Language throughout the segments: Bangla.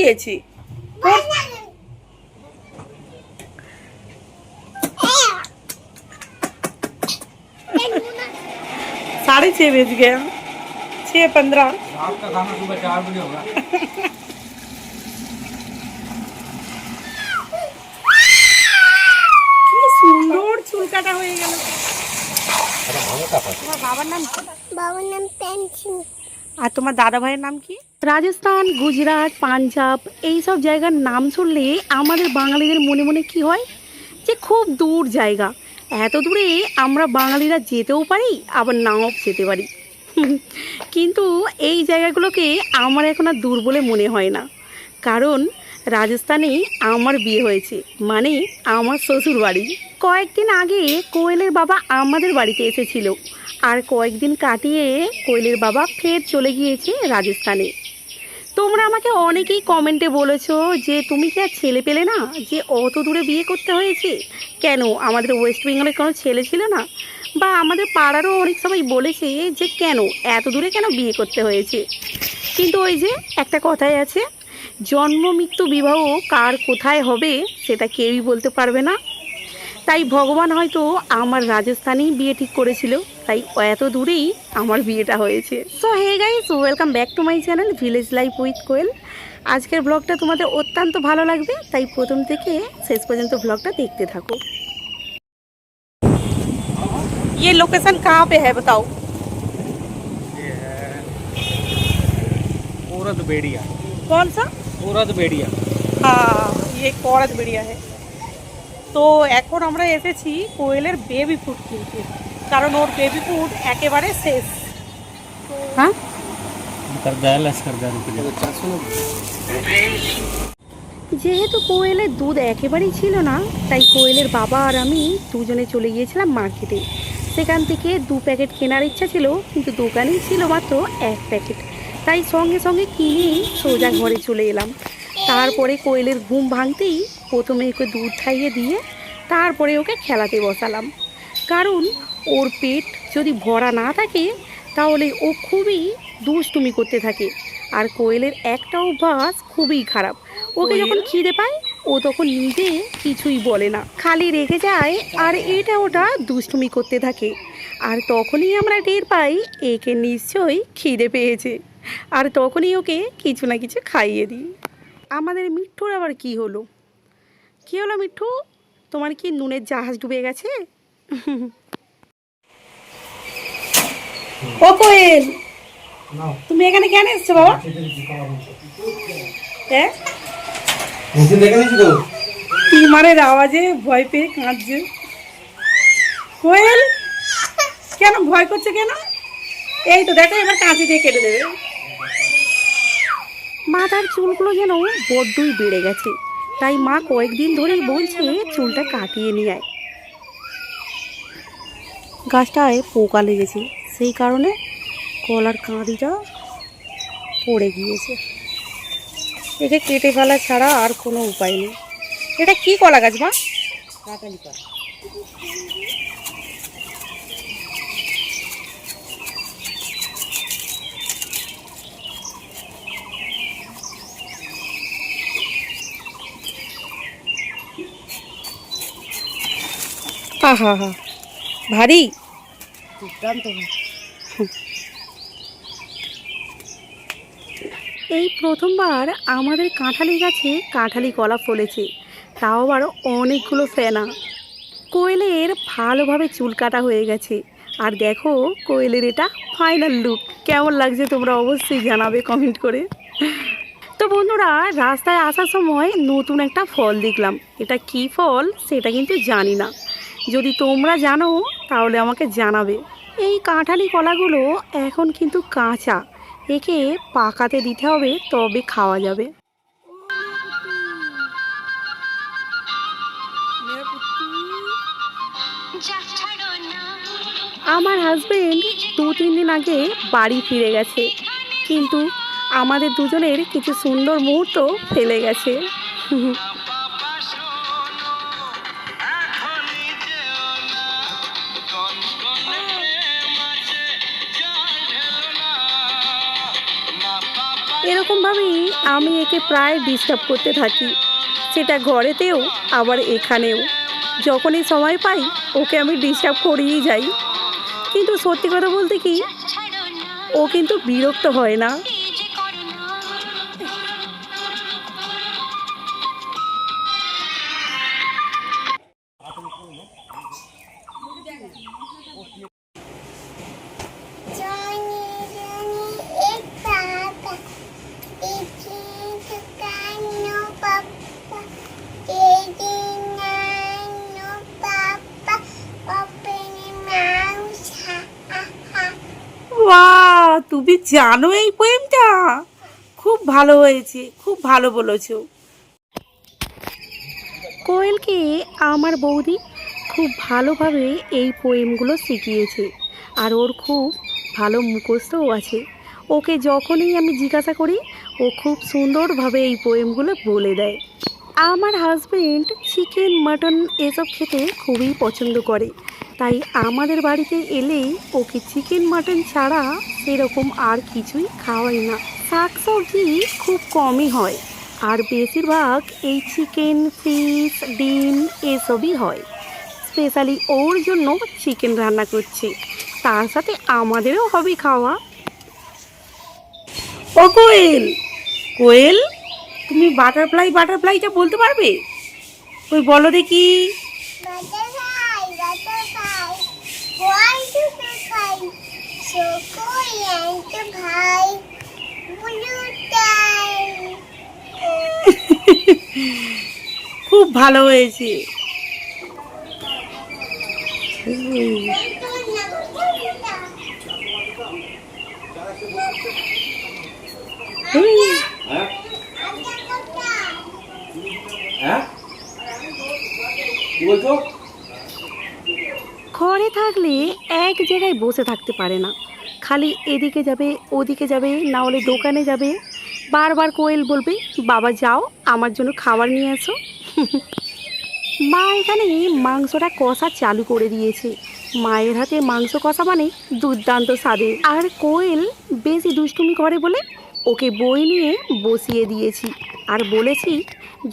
দিয়েছি। साढ़े 6 बज गए, 6:15। रात का खाना सुबह 4 बजे होगा। কি সুন্দর চুল কাটা হয়ে গেল। তোমার বাবার নাম কি? বাবার নাম পেন্সিল। আর তোমার দাদা ভাইয়ের নাম কি? রাজস্থান, গুজরাট, পাঞ্জাব এইসব জায়গার নাম শুনলে আমাদের বাঙালিদের মনে মনে কি হয় যে খুব দূর জায়গা, এত দূরে আমরা বাঙালিরা যেতেও পারি আবার নাও যেতে পারি। কিন্তু এই জায়গাগুলোকে আমার এখন আর দূর বলে মনে হয় না, কারণ রাজস্থানে আমার বিয়ে হয়েছে, মানে আমার শ্বশুর বাড়ি। কয়েকদিন আগে কোয়েলের বাবা আমাদের বাড়িতে এসেছিল, আর কয়েকদিন কাটিয়ে কোয়েলের বাবা ফের চলে গিয়েছে রাজস্থানে। তোমরা আমাকে অনেকেই কমেন্টে বলেছো যে তুমি কি আর ছেলে পেলে না, যে অত দূরে বিয়ে করতে হয়েছে কেন, আমাদের ওয়েস্ট বেঙ্গলে কোনো ছেলে ছিল না, বা আমাদের পাড়ারও অনেক সবাই বলেছে যে কেন এত দূরে কেন বিয়ে করতে হয়েছে। কিন্তু ওই যে একটা কথাই আছে, জন্ম মৃত্যু বিবাহ কার কোথায় হবে সেটা কেউই বলতে পারবে না। তাই ভগবান হয়তো আমার রাজস্থানেই বিয়ে ঠিক করেছিল, তাই এত দূরেই আমার বিয়েটা হয়েছে। So hey guys, welcome back to my channel village life with Koel. আজকের ব্লগটা তোমাদের অত্যন্ত ভালো লাগবে, তাই প্রথম থেকে শেষ পর্যন্ত ব্লগটা দেখতে থাকো। ये लोकेशन कहाँ पे है बताओ? ये है औरत बेड़िया। कौन सा? औरत बेड़िया। হ্যাঁ, ये করত বেড়িয়া है। তো এখন আমরা এসেছি কোয়েলের বেবি ফুড কিনতে, কারণ ওর বেবি ফুড একেবারে শেষ। হ্যাঁ, যেহেতু কোয়েলের দুধ একেবারেই ছিল না, তাই কোয়েলের বাবা আর আমি দুজনে চলে গিয়েছিলাম মার্কেটে। সেখান থেকে 2 প্যাকেট কেনার ইচ্ছা ছিল, কিন্তু দোকানেই ছিল মাত্র 1 প্যাকেট, তাই সঙ্গে সঙ্গে কিনেই সোজা ঘরে চলে এলাম। তারপরে কোয়েলের ঘুম ভাঙতেই প্রথমে ওকে দুধ খাইয়ে দিয়ে তারপরে ওকে খেলাতে বসালাম, কারণ ওর পেট যদি ভরা না থাকে তাহলে ও খুবই দুষ্টুমি করতে থাকে। আর কোয়েলের একটা অভ্যাস খুবই খারাপ, ওকে যখন খিদে পায় ও তখন নিজে কিছুই বলে না, খালি রেখে যায় আর এটা ওটা দুষ্টুমি করতে থাকে। আর তখনই আমরা টের পাই একে নিশ্চয়ই খিদে পেয়েছে, আর তখনই ওকে কিছু না কিছু খাইয়ে দিই। আমাদের মিঠুর আবার কি হলো? কি হলো মিঠু, তোমার কি নুনের জাহাজ ডুবে গেছে? ও কোয়েল, তুমি এখানে কেন এসছো বাবা? হ্যাঁ, টিমারের আওয়াজে ভয় পেয়ে কাঁদছে। কোয়েল কেন ভয় করছে কেন? এই তো দেখো, এবার কাঁচি দিয়ে কেটে দেবে। মাথার চুলগুলো যেন বড্ডই বেড়ে গেছে, তাই মা কয়েকদিন ধরেই বলছে চুলটা কাটিয়ে নিয়ে আয়। গাছটায় পোকা লেগেছে, সেই কারণে কলার কাঁদিটা পড়ে গিয়েছে। একে কেটে ফেলা ছাড়া আর কোনো উপায় নেই। এটা কি কলা গাছ মা? কাঁঠালি কলা। হা হা হা, ভারী দুর্দান্ত। এই প্রথমবার আমাদের কাঁঠালি গাছে কাঁঠালি কলা ফলেছে, তাও আবার অনেকগুলো ফেনা। কোয়েলের ভালোভাবে চুল কাটা হয়ে গেছে, আর দেখো কোয়েলের এটা ফাইনাল লুক। কেমন লাগছে তোমরা অবশ্যই জানাবে কমেন্ট করে। তো বন্ধুরা, রাস্তায় আসার সময় নতুন একটা ফল দেখলাম, এটা কি ফল সেটা কিন্তু জানি না, যদি তোমরা জানো তাহলে আমাকে জানাবে। এই কাঁঠালি কলাগুলো এখন কিন্তু কাঁচা, একে পাকাতে দিতে হবে তবে খাওয়া যাবে। আমার হাজবেন্ড 2-3 দিন আগে বাড়ি ফিরে গেছে, কিন্তু আমাদের দুজনের কিছু সুন্দর মুহূর্ত ফেলে গেছে। রকমভাবেই আমি একে প্রায় ডিস্টার্ব করতে থাকি, সেটা ঘরেতেও আবার এখানেও। যখনই সময় পাই ওকে আমি ডিস্টার্ব করেই যাই। কিন্তু সত্যি কথা বলতে কি, ও কিন্তু বিরক্ত হয় না। Johnny, Johnny, it's Papa. It's no Papa. It's no Papa. Open your mouth. Ha ha ha. বাহ, তুমি জানো এই পোয়েমটা? খুব ভালো হয়েছে, খুব ভালো বলেছো। কোয়েলকে আমার বৌদি খুব ভালোভাবে এই পোয়েমগুলো শিখিয়েছে, আর ওর খুব ভালো মুখস্থও আছে। ওকে যখনই আমি জিজ্ঞাসা করি ও খুব সুন্দরভাবে এই পোয়েমগুলো বলে দেয়। আমার হাজবেন্ড চিকেন মাটন এসব খেতে খুবই পছন্দ করে, তাই আমাদের বাড়িতে এলেই ওকে চিকেন মাটন ছাড়া সেরকম আর কিছুই খাওয়াই না। শাক সবজি খুব কমই হয়, আর বেশিরভাগ এই চিকেন, ফিশ, ডিম এসবই হয়। স্পেশালি ওর জন্য চিকেন রান্না করছি, তার সাথে আমাদেরও হবে খাওয়া। ও কোয়েল, কোয়েল, তুমি বাটারফ্লাইটা বলতে পারবে? ওই বলো দেখি। Butterfly, butterfly. Why do they fly? So cool and so high. Blue tie. খুব ভালো হয়েছে। হ্যাঁ হ্যাঁ কি বলছো? ঘরে থাকলে এক জায়গায় বসে থাকতে পারে না, খালি এদিকে যাবে ওদিকে যাবে, না হলে দোকানে যাবে। বারবার কোয়েল বলবে, বাবা যাও আমার জন্য খাবার নিয়ে আসো। মা এখানে মাংসটা কষা চালু করে দিয়েছে। মায়ের হাতে মাংস কষা মানে দুর্দান্ত স্বাদের। আর কোয়েল বেশি দুষ্টুমি করে বলে ওকে বই নিয়ে বসিয়ে দিয়েছি, আর বলেছি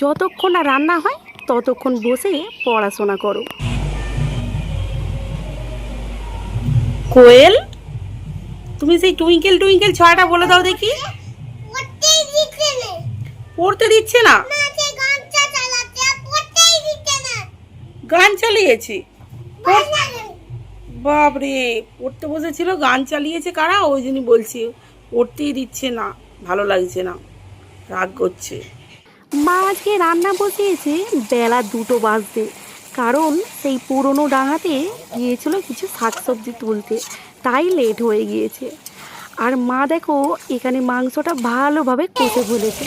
যতক্ষণ না রান্না হয় ততক্ষণ বসে পড়াশোনা করো। কোয়েল, তুমি সেই টুইঙ্কেল টুইঙ্কেল ছড়াটা বলে দাও দেখি। পড়তেই দিচ্ছে না। পড়তে দিচ্ছে না? মা যে গানটা চালাচ্ছে পড়তেই দিচ্ছে না। গান চালিয়েছে? বাজনা বাপরে, পড়তে বসেছিল গান চালিয়েছে কারা? ওই জন্যই বলছি পড়তেই দিচ্ছে না, ভালো লাগছে না, রাগ করছে। মা আজকে রান্না বসিয়েছে বেলা 2টো বাজতে, কারণ সেই পুরনো ডাঙাতে গিয়েছিল কিছু শাকসবজি তুলতে, তাই লেট হয়ে গিয়েছে। আর মা দেখো এখানে মাংসটা ভালোভাবে কষে ফেলেছে।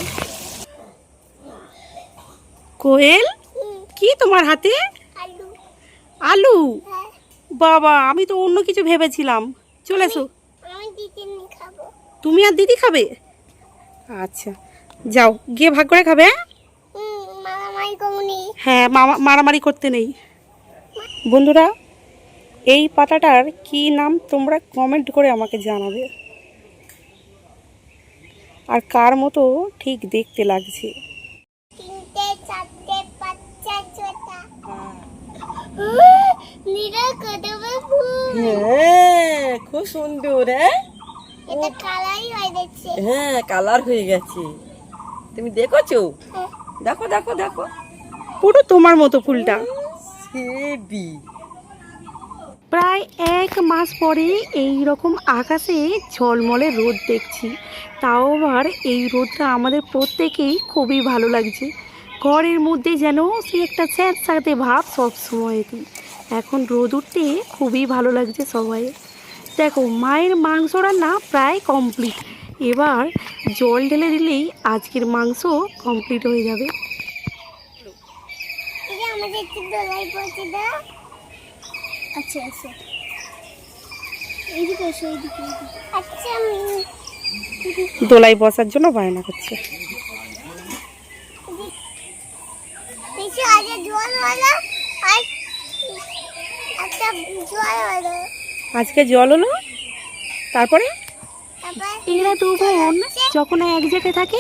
কোয়েল, কি তোমার হাতে? আলু। আলু? হ্যাঁ, বাবা, আমি তো অন্য কিছু ভেবেছিলাম। চলে এসো। আমি চিকেন খাবো। তুমি আর দিদি খাবে? আচ্ছা, যাও গিয়ে ভাগ করে খাবে। মামাই কমনি। হ্যাঁ, মারামারি করতে নেই। বন্ধুরা, এই পাতাটার কি নাম তোমরা কমেন্ট করে আমাকে জানাবে, আর কার মতো ঠিক দেখতে লাগছে। 3টে 4টে 5টে 6টা। নীলা কদমে ফুল। হ্যাঁ, খুব সুন্দর। হ্যাঁ এটা কালাই হয়ে যাচ্ছে। হ্যাঁ, কালার হয়ে গেছে। তুমি দেখেছো? হ্যাঁ। দেখো দেখো দেখো, পুরো তোমার মতো ফুলটা। হেবি। প্রায় 1 মাস পরে এই রকম আকাশে ঝলমলে রোদ দেখছি, তাও আবার এই রোদটা আমাদের প্রত্যেকেই খুবই ভালো লাগছে। ঘরের মধ্যে যেন সে একটা স্যাঁতস্যাঁতে ভাব সব সময়তেই। এখন রোদ উঠতে খুবই ভালো লাগছে সবাই। দেখো মায়ের মাংস রান্না প্রায় কমপ্লিট, এবার জল ঢেলে দিলেই আজকের মাংস কমপ্লিট হয়ে যাবে। এই যে আমাদের একটু দোলাই পড়ছে দাও। আচ্ছা আচ্ছা, এইদিকে এসো, এইদিকে। আচ্ছা, দোলায় বসার জন্য বায়না করছে। বেশি আগে জল হলো আর একটা জল হলো, আজকে জল হলো, তারপরে তারপর এরা দু বোন যখন এক জায়গায় থাকে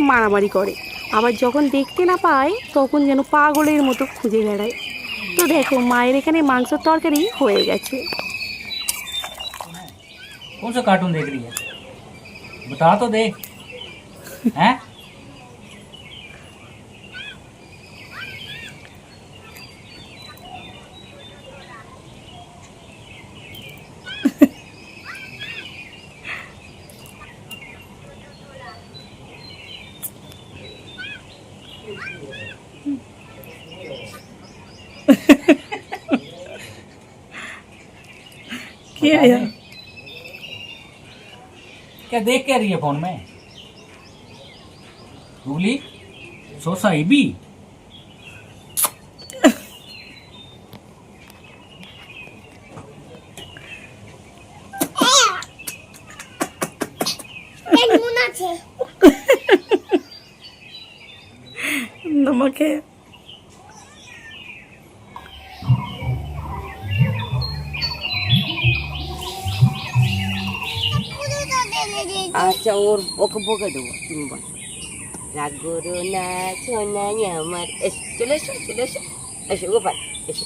মারামারি করে, আবার যখন দেখতে না পায় তখন যেন পাগলের মতো খুঁজে বেড়ায়। তো দেখো মায়ের এখানে মাংসের তরকারি হয়ে গেছে। कौन सा कार्टून देख रही है बता तो दे हैं। क्या है? क्या देख क्या रही है फोन में गूगली सोसाइबी। নুন আছে। नमक है। পুরো তো ঢেলে দিয়েছি। আচ্ছা ওকে বকে দেবো, তুমি বলো। রাগ করো না সোনাই আমার, এসো চলে এসো চলে এসো, এসো গোপাল এসো।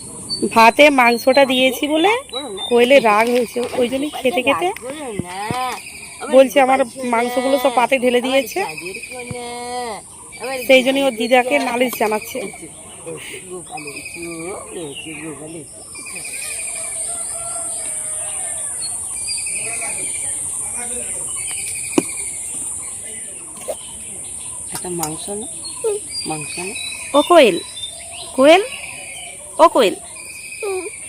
ভাতে মাংসটা দিয়েছি বলে বলো না। কোয়েলের রাগ হয়েছে, ওই জন্যই খেতে খেতে রাগ করো না। বলছে আমার মাংসগুলো সব পাতে ঢেলে দিয়েছে, সাজের কোনা, আমার সেই জন্যই ওর দিদাকে নালিশ জানাচ্ছে। এসো, এসো গোপাল এসো, এসো গোপাল এসো। একটা মাংস না, মাংস না। ও কোয়েল, কোয়েল, ও কোয়েল,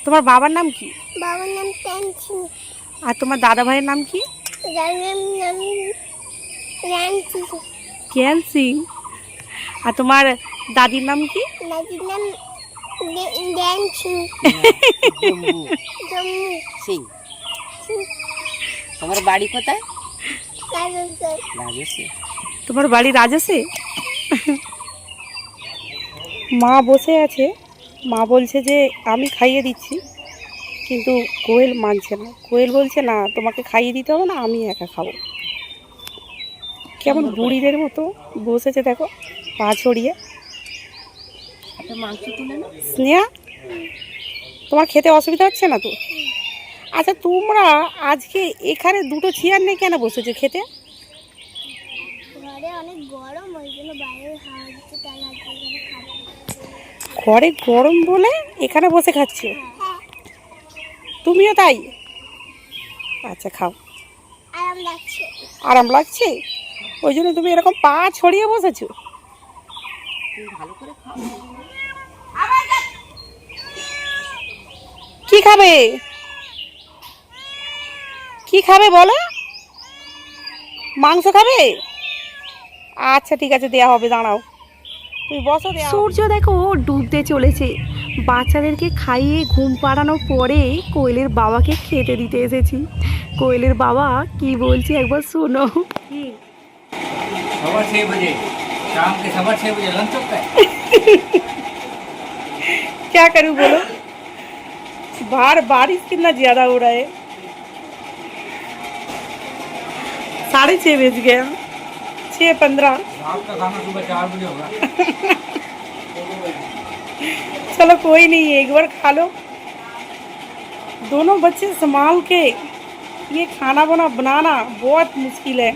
তোমার বাবার নাম কি? বাবার নাম পেন্সিল। আর তোমার দাদা ভাইয়ের নাম কি? রামের নাম র্যান্সি। জ্ঞান সিং। আর তোমার দাদির নাম কি? দাদির নাম ড্যান্সি। জম্বু জম্মু। সিং। তোমার বাড়ি কোথায়? রাজস্থান। রাজেশে। তোমার বাড়ি রাজেশে? মা বসে আছে, মা বলছে যে আমি খাইয়ে দিচ্ছি, কিন্তু কোয়েল মানছে না। কোয়েল বলছে না তোমাকে খাইয়ে দিতে হবে না, আমি একা খাবো। কেমন বুড়িদের মতো বসেছে দেখো, পা ছড়িয়ে। একটা মাংস তুলে না। স্নেহা, তোমার খেতে অসুবিধা হচ্ছে না তো? আচ্ছা তোমরা আজকে এখানে দুটো চেয়ার নিয়ে কেন বসেছো খেতে? ঘরে অনেক গরম, ওই জন্য বাইরে হাওয়া দিচ্ছে, তাই আজকে এখানে খাবো। ঘরে গরম বলে এখানে বসে খাচ্ছো? হ্যাঁ, তুমিও তাই? আচ্ছা খাও, আরাম লাগছে। আরাম লাগছে, ওই জন্য তুমি এরকম পা ছড়িয়ে বসেছো। তুমি ভালো করে খাও। কি খাবে, কি খাবে বলো? মাংস খাবে? আচ্ছা ঠিক আছে, দেয়া হবে, দাঁড়াও তুমি বসো। সূর্য দেখো ডুবতে চলেছে, বাচ্চাদেরকে খাইয়ে ঘুম পাড়ানোর পরে কোয়েলের বাবাকে খেতে দিতে এসেছি। কোয়েলের বাবা কি বলছে একবার শোনো। 6:15 बजे शाम के 6:15 बजे लंच होता है। क्या करूं बोलो, बाहर बारिश कितना ज्यादा हो रहा है। 6:30 बज गया, 6:15। रात का खाना सुबह 4 बजे होगा। चलो कोई नहीं, एक बार खा लो। दोनों बच्चे संभाल के ये खाना बनाना बहुत मुश्किल है।